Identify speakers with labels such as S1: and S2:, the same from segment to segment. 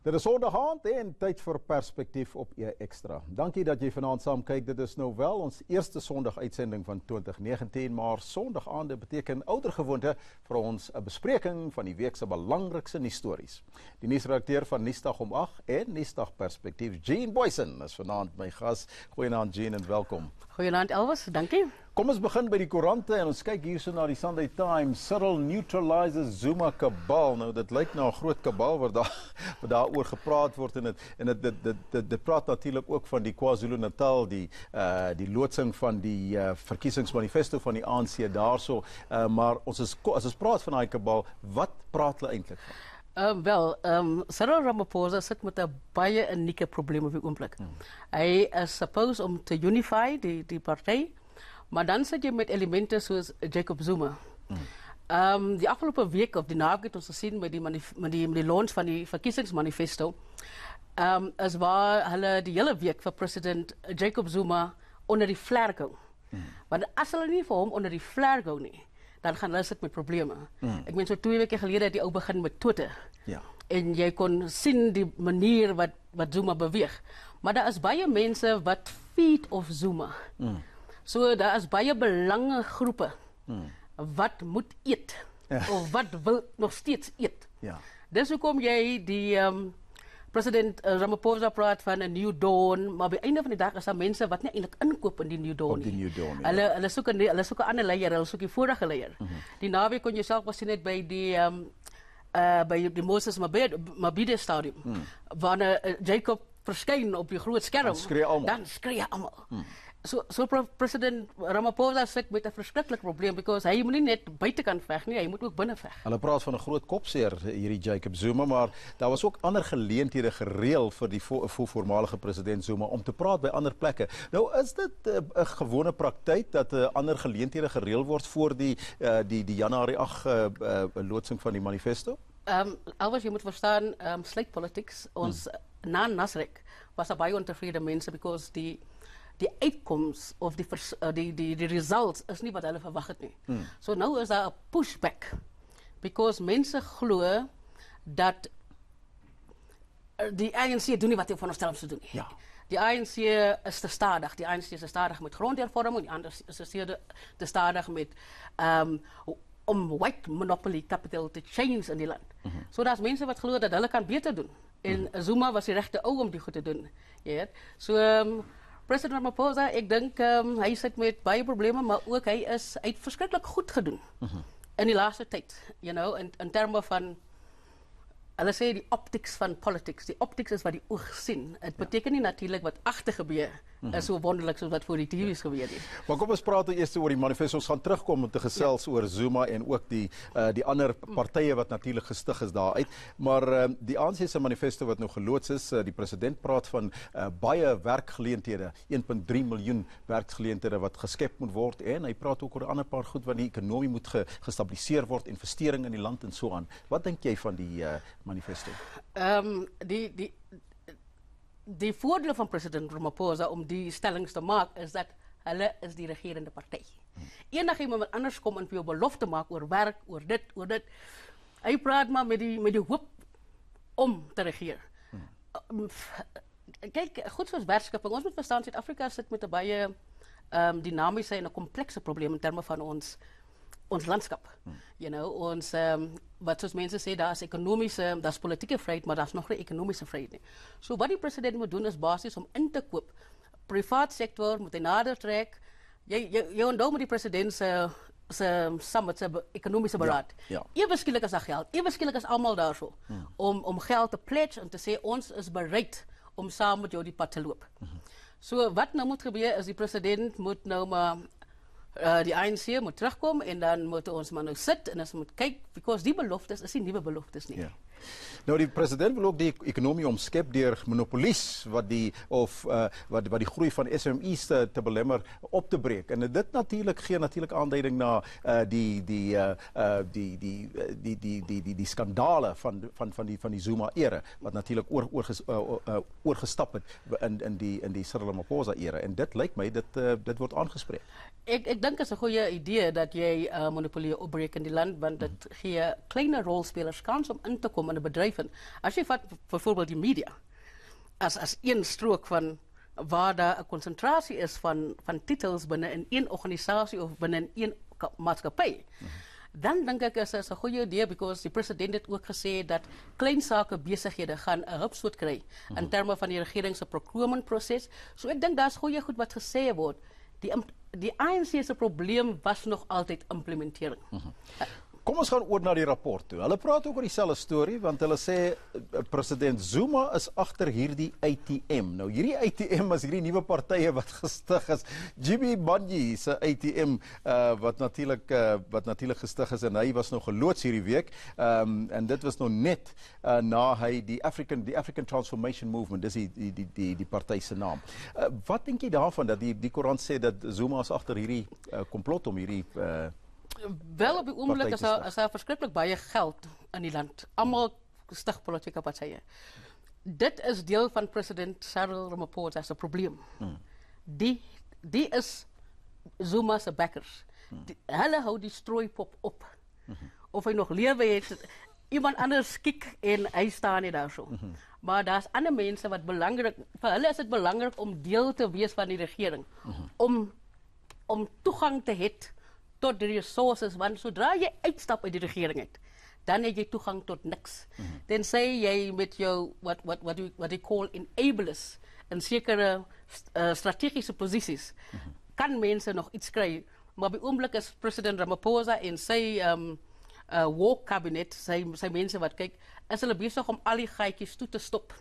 S1: Dit is Sondaghand en tyd vir perspektief op Extra. Dankie dat jy vanaand saam kyk. Dit is nou wel ons eerste Sondag uitsending van 2019, maar Sondagaande beteken oudergewoonte vir ons 'n bespreking van die week se belangrikste nuusstories. Die nuusredakteur van Nuusdag om 8 en Nuusdag Perspektief, Jean Boysen, is vanaand my gas. Goeienaand Jean en welkom.
S2: Goeienaand Elvis, dankie.
S1: Kom ons begin by die koerante en ons kyk hierso na die Sunday Times. Cyril neutralizes Zuma kabal. Nou dit lyk na 'n groot kabal wat daaroor gepraat word en dit praat natuurlik ook van die KwaZulu-Natal, die loodsing van die verkiesingsmanifesto van die ANC daarso. Maar as ons praat van daai kabal, wat praat hulle eintlik van?
S2: Cyril Ramaphosa sit met 'n baie unieke probleem op die oomblik. Hy is supposed om te unify die party, maar dan sit jy met elemente soos Jacob Zuma. Die afgelope week of die naweek het ons gesien met die launch van die verkiesingsmanifesto, is waar hulle die hele week vir president Jacob Zuma onder die vlerk hou. Want as hulle nie vir hom onder die vlerk hou nie, dan gaan hulle sit met probleme. Ek meen so 2 weke gelede het die ou begin met Twitter. Ja. En jy kon sien die manier wat Zuma beweeg. Maar daar is baie mense wat feed of Zuma. So daar is baie belangegroepe wat moet eet of wat wil nog steeds eet. Ja. Dis hoekom jy die president Ramaphosa praat van 'n new dawn, maar by die einde van die dag is daar mense wat nie eintlik inkoop in die new dawn nie. Hulle soek 'n ander leier, hulle soek die vorige leier. Die naweek kon jy self gesien het by die Moses Mabhida stadium, waar Jacob verskyn op die groot skerm. Dan skree almal. So president Ramaphosa sit met 'n verskriklike probleem, because hy moet nie net buitekant veg nie, hy moet ook binne veg.
S1: Hulle praat van 'n groot kopseer hierdie Jacob Zuma, maar daar was ook ander geleenthede gereël vir die voormalige president Zuma om te praat by ander plekke. Nou is dit 'n gewone praktyk dat ander geleenthede gereël word voor die Januarie 8 loodsing van die manifesto?
S2: Alwas jy moet verstaan, slate politics, ons na Nasrek was daar baie ontevrede mense, because die uitkoms of die results is nie wat hulle verwag het nie. So nou is daar 'n pushback, because mense glo dat die ANC doen nie wat hy veronderstel om te doen nie. Ja. Die ANC is te stadig. Die ANC is te stadig met grondhervorming, die ander is te stadig met om white monopoly capital te change in die land. So daar's mense wat glo dat hulle kan beter doen. En Zuma was die regte ou om die goed te doen. Jy weet. So president Ramaphosa, ek dink hy sit met baie probleme, maar ook hy het verskriklik goed gedoen in die laaste tyd, in terme van, hulle sê die optics van politics. Die optics is wat die oog sien. Het beteken nie natuurlik wat agter gebeur is so wonderlik soos wat voor die TV's gebeur het.
S1: Maar kom ons praat eers oor die manifesto. Ons gaan terugkom om te gesels oor Zuma en ook die ander partye wat natuurlik gestig is daaruit. Maar die ANC se manifesto wat nou geloods is, die president praat van baie werkgeleenthede, 1.3 miljoen werkgeleenthede wat geskep moet word, en hy praat ook oor 'n ander paar goed wat die ekonomie moet gestabiliseer word, investering in die land en so aan. Wat dink jy van die manifesto? Die voordeel van president Ramaphosa om die stellings te maak is dat hulle is die regerende party. Eendag iemand anders kom en vir jou belofte maak oor werk, oor dit. Hy praat maar met die hoop om te regeer. Kyk, goed soos werkskeping, ons moet verstaan, Suid-Afrika sit met 'n baie dinamiese en 'n komplekse probleem in terme van ons landskap. Ons wat soos mense sê, daar's politieke vryheid, maar daar's nog nie ekonomiese vryheid nie. So wat die president moet doen is basies om in te koop. Privaat sektor moet hy nader trek. Jy onthou met die president se summit, se ekonomiese beraad. Ewe skielik is daar geld. Ewe skielik is almal daarso om geld te pledge en te sê ons is bereid om saam met jou die pad te loop. So wat nou moet gebeur is die president moet nou maar die ANC moet terugkom en dan moet ons maar nou sit en ons moet kyk, because die beloftes is nie nuwe beloftes nie. Nou die president wil ook die ekonomie omskep deur monopolies wat die groei van SME's te belemmer, op te breek. En dit gee natuurlik aanduiding na die skandale van die Zuma era wat natuurlik oorgestap het in die Cyril Ramaphosa era, en dit lyk my dit word aangespreek.
S2: Ek dink dit is 'n goeie idee dat jy monopolie opbreek in die land, want dit gee kleiner rolspelers kans om in te kom
S1: in 'n bedryf in. As jy vat byvoorbeeld die media as een strook van waar daar 'n konsentrasie is van titels binne in een organisasie of binne in een maatskappy. Dan dink ek is 'n goeie idee because die president het ook gesê dat klein sake besighede gaan 'n hupstoot kry in terme van die regering se procurement proses. So ek dink daar's goeie goed wat gesê word. Die ANC se probleem was nog altyd implementering.
S3: Kom ons gaan oor na die rapport toe. Hulle praat ook oor dieselfde storie want hulle sê president Zuma is agter hierdie ATM. Nou hierdie ATM is hierdie nuwe partye wat gestig is. Jimmy Manyi se ATM wat natuurlik gestig is en hy was nog geloods hierdie week. En dit was nog net na hy die African Transformation Movement, dis die party se naam. Wat dink jy daarvan dat die koerant sê dat Zuma is agter hierdie komplot om hierdie
S1: wel op die oomblik is daar verskriklik baie geld in die land. Almal stig politieke partye. Dit is deel van president Cyril Ramaphosa se probleem. Die is Zuma se backers. Hulle hou die strooipop op. Of hy nog lewe het, iemand anders kyk en hy staan nie daar so. Maar daar's ander mense wat belangrik, vir hulle is dit belangrik om deel te wees van die regering. Om toegang te hê tot die resources, want sodra jy uitstap uit die regering het, dan het jy toegang tot niks. Tensy jy met jou, what they call enablers, in sekere strategiese posisies, kan mense nog iets kry, maar by oomblik is president Ramaphosa en sy war cabinet, sy mense wat kyk, is hulle besig om al die gaatjies toe te stop,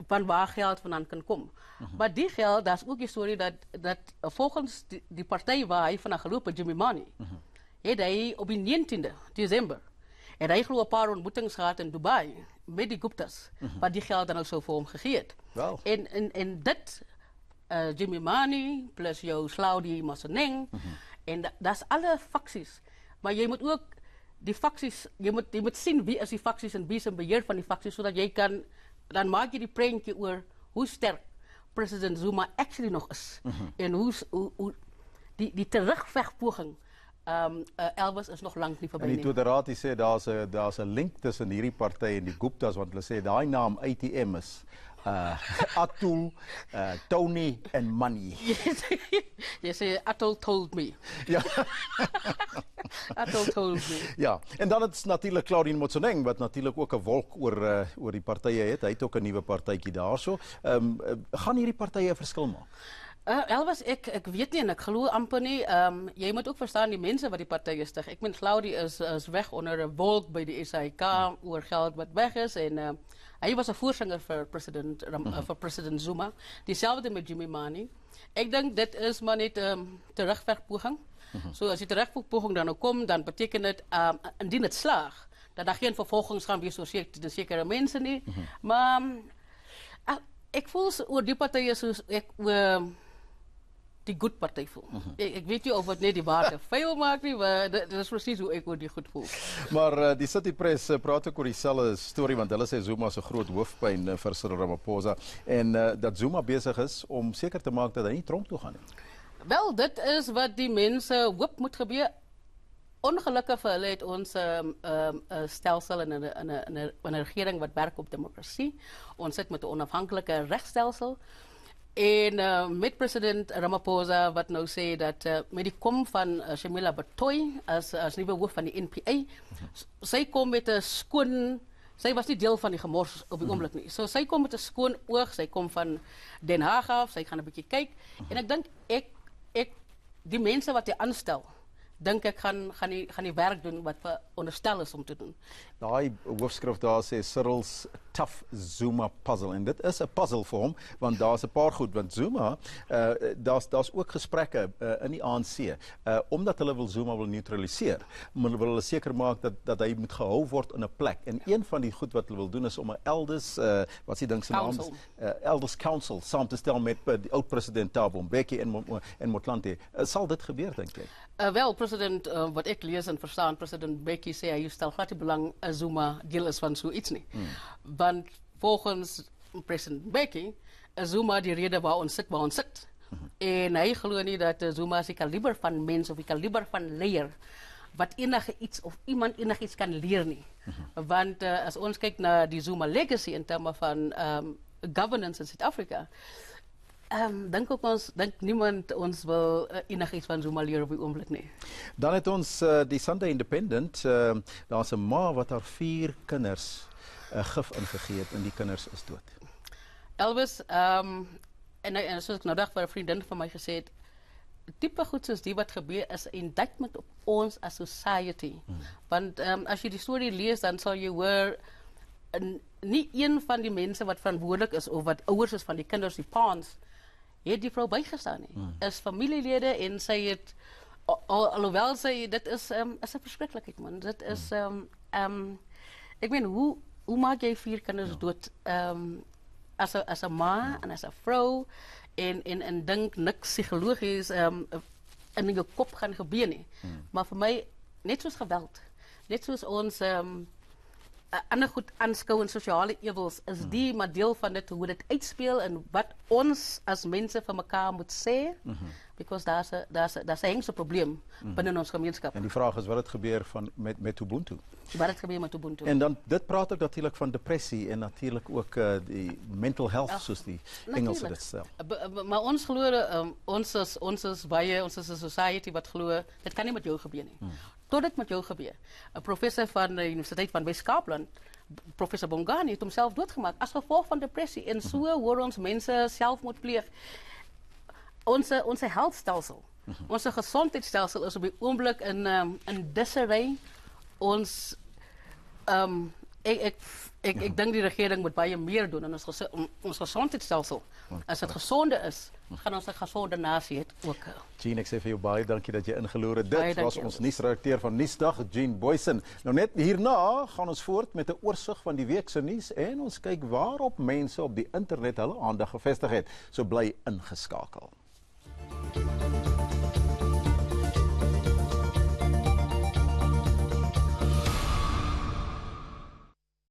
S1: van waar geld vandaan kan kom. Maar die geld, dat is ook die storie dat volgens die partij waar hij vanaf gelopen, Jimmy Manyi, het hij op die 19e December, en hij geloof een paar ontmoetings gehad in Dubai, met die Guptas, wat die geld dan ook zo voor hem gegeven.
S3: Wow.
S1: En dit, Jimmy Manyi, plus jou Slaudi Masoneng, en dat is alle facties. Maar je moet ook die facties, je moet zien wie is die facties en wie is een beheer van die facties, zodat jij kan, dan maak je die prentje oor hoe sterk president Zuma actually nog is. En hoe die terugvegpoging Elvis is nog lang nie verby nie.
S3: En die Toderati sê daar's 'n link tussen hierdie party en die Guptas want hulle sê daai naam ATM is Atul, Tony en Manyi.
S1: Jy sê Atul told me.
S3: Ja.
S1: Atul told me.
S3: Ja, en dan het natuurlik Claudine Motsoeneng wat natuurlik ook 'n wolk oor die partye het. Hy het ook 'n nuwe partytjie daarso. Gaan hierdie partye 'n verskil maak?
S1: Elvis, ek weet nie en ek glo amper nie. Jy moet ook verstaan die mense wat die partye stig. Ek meen Claudie is weg onder 'n wolk by die SAIK oor geld wat weg is en hy was 'n voorsanger vir president Zuma. Dieselfde met Jimmy Manyi. Ek dink dit is maar net terugvegpoging. So as die terugvegpoging dan ook kom, dan beteken dit indien dit slaag dat daar geen vervolgings gaan wees oor sekere mense nie. Maar ek voel oor die partye soos ek die goed partij voel. Ik weet niet of het net die waarde veel maakt, nie, maar dat is precies hoe ik oor die goed voel.
S3: Maar die City Press praat ook oor dieselfde storie, want hulle sê Zuma is 'n groot hoofpyn vir Cyril Ramaphosa en dat Zuma besig is om seker te maak dat hy nie tronk toe gaan nie.
S1: Wel, dit is wat die mense hoop moet gebeur. Ongelukkig vir hulle het ons stelsel in 'n regering wat werk op demokrasie. Ons sit met 'n onafhanklike regstelsel. En met president Ramaphosa wat nou sê dat met die kom van Shamila Batoy as nuwe hoof van die NPA, sy kom met 'n skoon, sy was nie deel van die gemors op die oomblik nie. So sy kom met 'n skoon oog, sy kom van Den Haag af, sy gaan 'n bietjie kyk en ek dink die mense wat hy aanstel, dink ek gaan die werk doen wat veronderstel is om te doen.
S3: Daai hoofskrif daar sê Cyril's tough Zuma puzzle en dit is 'n puzzle vir hom want daar's 'n paar goed want Zuma daar's ook gesprekke in die ANC omdat hulle wil Zuma wil neutraliseer, maar wil hulle seker maak dat hy moet gehou word in 'n plek. En een van die goed wat hulle wil doen is om 'n elders wat s'ie dink se naam is elders council saam te stel met die oud president Thabo Mbeki en Motlanthe. Sal dit gebeur dink jy?
S1: Wel, president wat ek lees en verstaan, president Mbeki sê hy stel glad nie belang Zuma deel is van so iets nie. Want volgens president Mbeki is Zuma die rede waar ons sit. En hy glo nie dat Zuma se kaliber van mens of die kaliber van leier wat enige iets of iemand enigiets kan leer nie. Want as ons kyk na die Zuma legacy in terme van governance in Suid-Afrika, dink niemand ons wil enigiets van Zuma leer op die oomblik nie.
S3: Dan het ons die Sunday Independent, daar's 'n ma wat haar 4 kinders gif ingegee het en die kinders is dood.
S1: Elvis, en soos ek nou dag vir 'n vriendin van my gesê het, tipe goed soos die wat gebeur is 'n indictment op ons as society. Want as jy die storie lees, dan sal jy hoor nie een van die mense wat verantwoordelik is of wat ouers is van die kinders, die paans, het die vrou bygestaan nie. Is familielede en sy het alhoewel sy dit is 'n verskriklikheid man. Dit is ek meen hoe maak jy 4 kinders dood as 'n ma en as 'n vrou en dink niks psigologies in jou kop gaan gebeur nie. Maar vir my net soos geweld, net soos ons ander goed aanskou in sosiale ewels is die maar deel van dit hoe dit uitspeel en wat ons as mense vir mekaar moet sê, because daar's 'n hengse probleem binne ons gemeenskap.
S3: En die vraag is wat het gebeur met Ubuntu?
S1: Wat het gebeur met Ubuntu?
S3: En dan dit praat ook natuurlik van depressie en natuurlik ook die mental health soos die Engelse dit stel.
S1: Maar ons glo ons is 'n society wat glo dit kan nie met jou gebeur nie. Tot dit met jou gebeur. 'n Professor van die Universiteit van Wes-Kaapland, professor Bongani, het homself doodgemaak as gevolg van depressie. En so hoor ons mense selfmoord pleeg. Ons healthstelsel, ons gesondheidsstelsel is op die oomblik in disarray. Ons ek dink die regering moet baie meer doen in ons gesondheidsstelsel. As dit gesonde is, gaan ons 'n gesonde nasie hê ook.
S3: Jean, ek sê vir jou baie dankie dat jy ingeloer het. Dit was ons nuusredakteur van Nuusdag, Jean Boysen. Nou net hierna gaan ons voort met 'n oorsig van die week se nuus en ons kyk waarop mense op die internet hulle aandag gefestig het. So bly ingeskakel.